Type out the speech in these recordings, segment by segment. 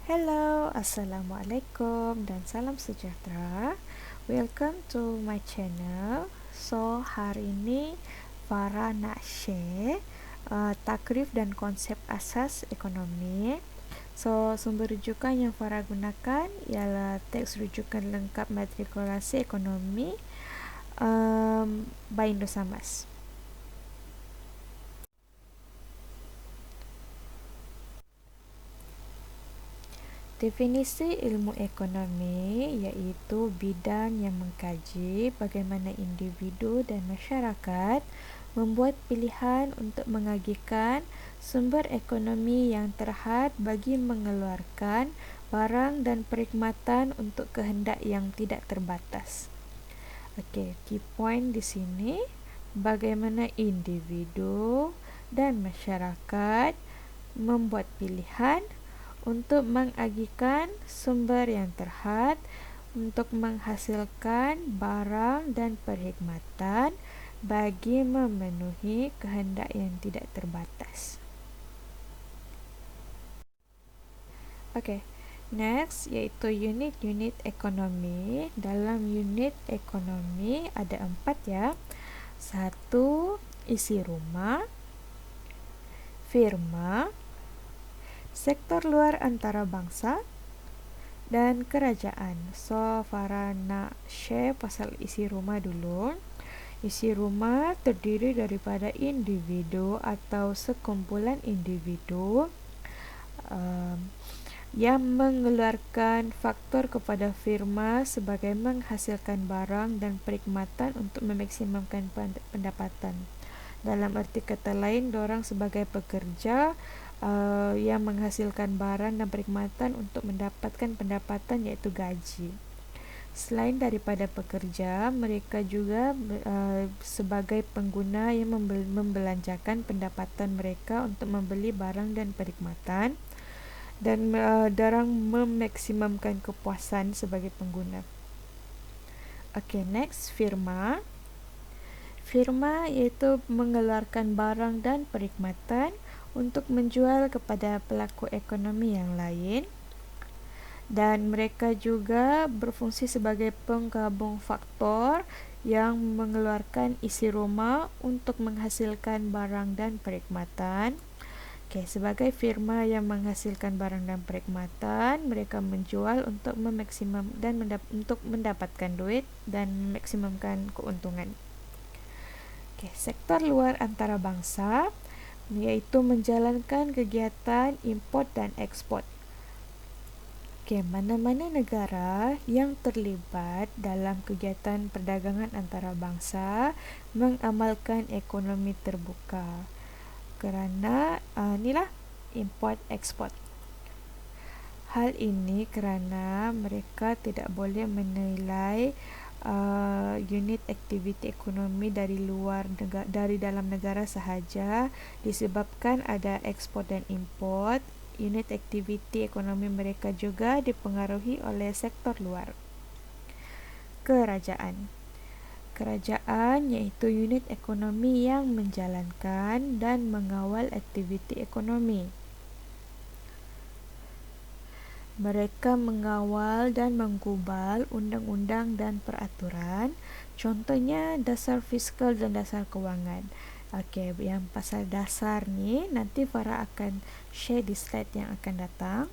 Hello, Assalamualaikum dan salam sejahtera. Welcome to my channel. So, hari ini Farah nak share takrif dan konsep asas ekonomi. So, sumber rujukan yang Farah gunakan ialah teks rujukan lengkap matrikulasi ekonomi by Indosamas. Definisi ilmu ekonomi iaitu bidang yang mengkaji bagaimana individu dan masyarakat membuat pilihan untuk mengagihkan sumber ekonomi yang terhad bagi mengeluarkan barang dan perkhidmatan untuk kehendak yang tidak terbatas. Okey, key point di sini bagaimana individu dan masyarakat membuat pilihan untuk mengagihkan sumber yang terhad untuk menghasilkan barang dan perkhidmatan bagi memenuhi kehendak yang tidak terbatas. Okey, next iaitu unit-unit ekonomi. Dalam unit ekonomi ada 4 ya. 1. Isi rumah, firma, sektor luar antarabangsa dan kerajaan. So, Farah nak share pasal isi rumah dulu. Isi rumah terdiri daripada individu atau sekumpulan individu yang mengeluarkan faktor kepada firma sebagai menghasilkan barang dan perkhidmatan untuk memaksimumkan pendapatan. Dalam erti kata lain, dorang sebagai pekerja yang menghasilkan barang dan perkhidmatan untuk mendapatkan pendapatan iaitu gaji. Selain daripada pekerja, mereka juga sebagai pengguna yang membelanjakan pendapatan mereka untuk membeli barang dan perkhidmatan dan dorang memaksimumkan kepuasan sebagai pengguna. Okay, next, firma. Firma iaitu mengeluarkan barang dan perkhidmatan untuk menjual kepada pelaku ekonomi yang lain, dan mereka juga berfungsi sebagai penggabung faktor yang mengeluarkan isi rumah untuk menghasilkan barang dan perkhidmatan. Okay, sebagai firma yang menghasilkan barang dan perkhidmatan, mereka menjual untuk memaksimum dan untuk mendapatkan duit dan memaksimumkan keuntungan. Okay, sektor luar antarabangsa iaitu menjalankan kegiatan import dan ekspor. Okay, mana-mana negara yang terlibat dalam kegiatan perdagangan antarabangsa mengamalkan ekonomi terbuka. Kerana inilah import ekspor. Hal ini kerana mereka tidak boleh menilai unit aktiviti ekonomi dari dari dalam negara sahaja disebabkan ada ekspor dan import. Unit aktiviti ekonomi mereka juga dipengaruhi oleh sektor luar. Kerajaan iaitu unit ekonomi yang menjalankan dan mengawal aktiviti ekonomi. Mereka mengawal dan menggubal undang-undang dan peraturan, contohnya dasar fiskal dan dasar kewangan. Okey, yang pasal dasar ni nanti Farah akan share di slide yang akan datang.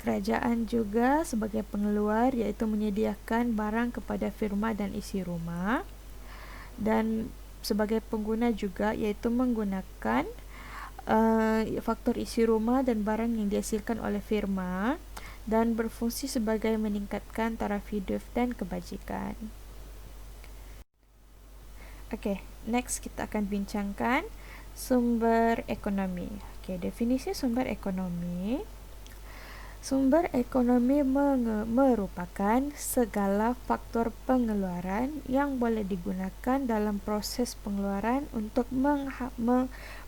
Kerajaan juga sebagai pengeluar iaitu menyediakan barang kepada firma dan isi rumah, dan sebagai pengguna juga iaitu menggunakan faktor isi rumah dan barang yang dihasilkan oleh firma dan berfungsi sebagai meningkatkan taraf hidup dan kebajikan. Okey, next kita akan bincangkan sumber ekonomi. Okey, definisi sumber ekonomi. Sumber ekonomi merupakan segala faktor pengeluaran yang boleh digunakan dalam proses pengeluaran untuk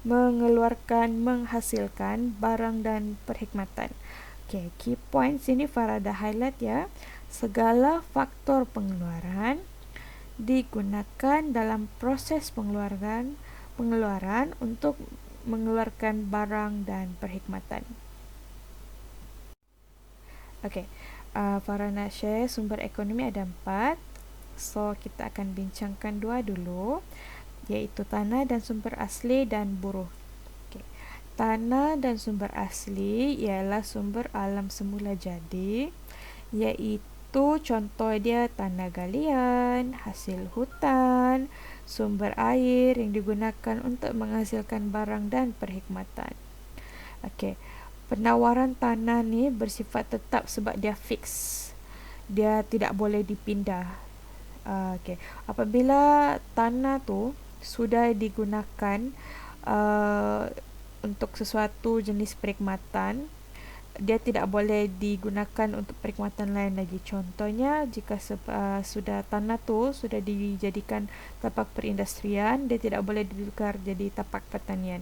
menghasilkan barang dan perkhidmatan. Okay, key points ini Farah dah highlight ya. Segala faktor pengeluaran digunakan dalam proses pengeluaran untuk mengeluarkan barang dan perkhidmatan. Okey, Farana share sumber ekonomi ada 4. So, kita akan bincangkan 2 dulu, iaitu tanah dan sumber asli dan buruh. Okay. Tanah dan sumber asli ialah sumber alam semula jadi, iaitu contoh dia tanah galian, hasil hutan, sumber air yang digunakan untuk menghasilkan barang dan perkhidmatan. Okey, penawaran tanah ni bersifat tetap sebab dia fix. Dia tidak boleh dipindah. Okey, apabila tanah tu sudah digunakan uh, untuk sesuatu jenis perkhidmatan, dia tidak boleh digunakan untuk perkhidmatan lain lagi. Contohnya, jika sudah tanah tu sudah dijadikan tapak perindustrian, dia tidak boleh ditukar jadi tapak pertanian.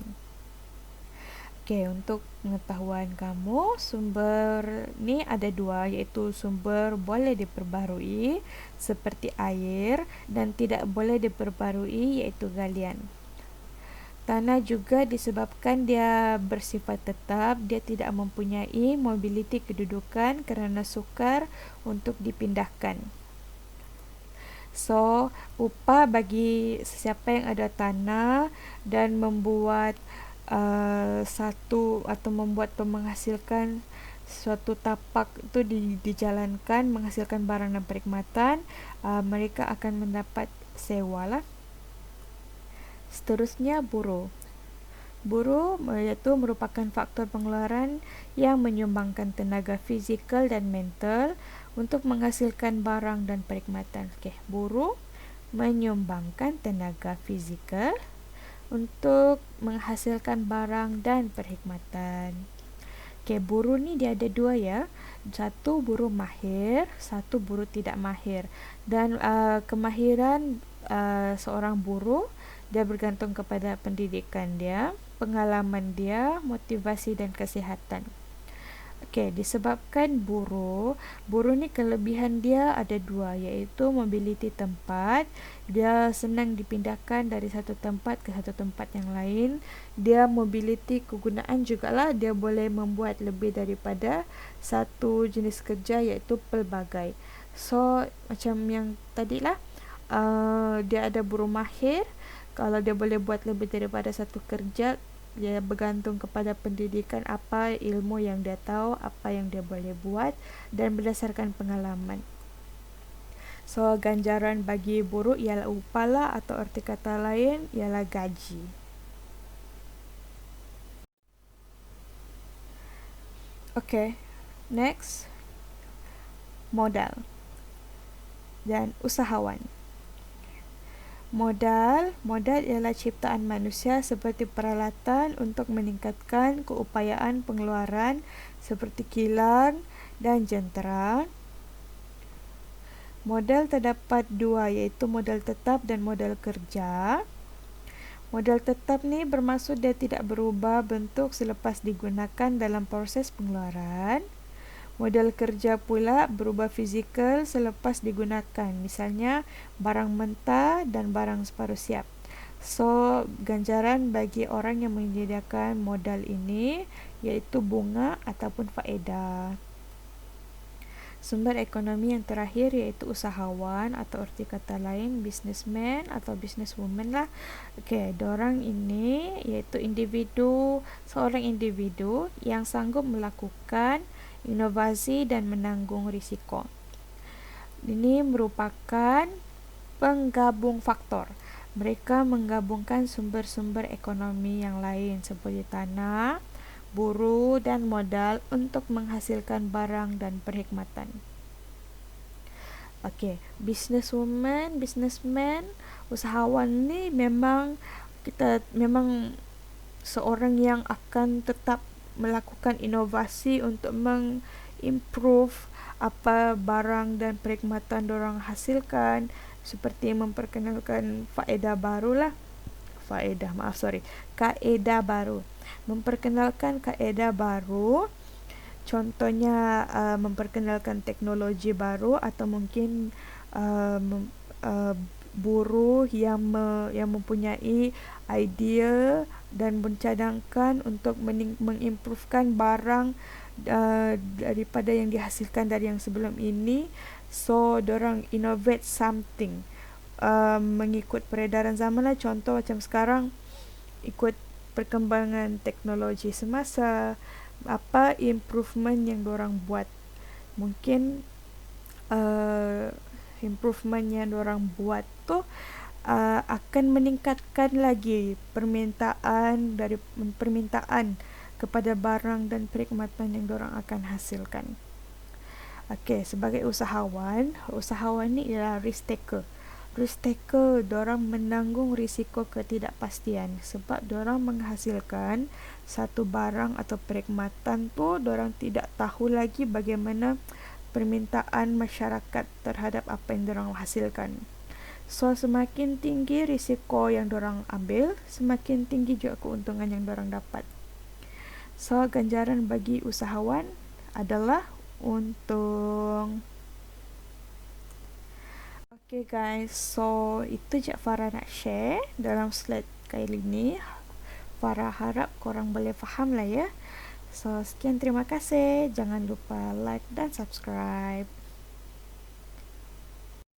Okey, untuk pengetahuan kamu, sumber ni ada 2, iaitu sumber boleh diperbarui seperti air dan tidak boleh diperbarui iaitu galian. Tanah juga disebabkan dia bersifat tetap, dia tidak mempunyai mobiliti kedudukan kerana sukar untuk dipindahkan. So, upah bagi sesiapa yang ada tanah dan membuat satu atau membuat atau menghasilkan suatu tapak itu dijalankan menghasilkan barang dan perkhidmatan, mereka akan mendapat sewa lah. Seterusnya, buruh. Buruh iaitu merupakan faktor pengeluaran yang menyumbangkan tenaga fizikal dan mental untuk menghasilkan barang dan perkhidmatan. Okey, buruh menyumbangkan tenaga fizikal untuk menghasilkan barang dan perkhidmatan. Okey, buruh ni dia ada 2 ya. Satu buruh mahir, satu buruh tidak mahir. Dan kemahiran seorang buruh dia bergantung kepada pendidikan dia, pengalaman dia, motivasi dan kesihatan. Okey, disebabkan buruh ni kelebihan dia ada 2, iaitu mobiliti tempat. Dia senang dipindahkan dari satu tempat ke satu tempat yang lain. Dia mobiliti kegunaan jugalah, dia boleh membuat lebih daripada satu jenis kerja iaitu pelbagai. So, macam yang tadilah, dia ada buruh mahir. Kalau dia boleh buat lebih daripada satu kerja, dia bergantung kepada pendidikan, apa ilmu yang dia tahu, apa yang dia boleh buat dan berdasarkan pengalaman. So, ganjaran bagi buruh ialah upah lah, atau erti kata lain ialah gaji. Okay, next, modal dan usahawan. Modal ialah ciptaan manusia seperti peralatan untuk meningkatkan keupayaan pengeluaran seperti kilang dan jentera. Modal terdapat 2, iaitu modal tetap dan modal kerja. Modal tetap ni bermaksud dia tidak berubah bentuk selepas digunakan dalam proses pengeluaran. Modal kerja pula berubah fizikal selepas digunakan, misalnya barang mentah dan barang separuh siap. So, ganjaran bagi orang yang menyediakan modal ini iaitu bunga ataupun faedah. Sumber ekonomi yang terakhir iaitu usahawan, atau erti kata lain businessman atau businesswoman lah. Okey, dorang ini iaitu seorang individu yang sanggup melakukan inovasi dan menanggung risiko. Ini merupakan penggabung faktor. Mereka menggabungkan sumber-sumber ekonomi yang lain seperti tanah, buruh dan modal untuk menghasilkan barang dan perkhidmatan. Okey, businesswoman, businessman, usahawan ni memang seorang yang akan tetap melakukan inovasi untuk mengimprove apa barang dan perkhidmatan dorang hasilkan, seperti memperkenalkan kaedah baru. Memperkenalkan kaedah baru, contohnya memperkenalkan teknologi baru, atau mungkin buruh yang mempunyai idea dan mencadangkan untuk mengimprovekan barang daripada yang dihasilkan dari yang sebelum ini. So dorang innovate something, mengikut peredaran zaman lah. Contoh macam sekarang, ikut perkembangan teknologi semasa, apa improvement yang dorang buat. Mungkin improvement yang dorang buat tu akan meningkatkan lagi permintaan kepada barang dan perkhidmatan yang dorang akan hasilkan. Okey, sebagai usahawan ni ialah risk taker. Risk taker, dorang menanggung risiko ketidakpastian sebab dorang menghasilkan satu barang atau perkhidmatan tu, dorang tidak tahu lagi bagaimana permintaan masyarakat terhadap apa yang dorang hasilkan. So semakin tinggi risiko yang dorang ambil, semakin tinggi juga keuntungan yang dorang dapat. So ganjaran bagi usahawan adalah untung. Okay guys, so itu je Farah nak share dalam slide kali ini. Farah harap korang boleh faham lah ya. So sekian, terima kasih. Jangan lupa like dan subscribe.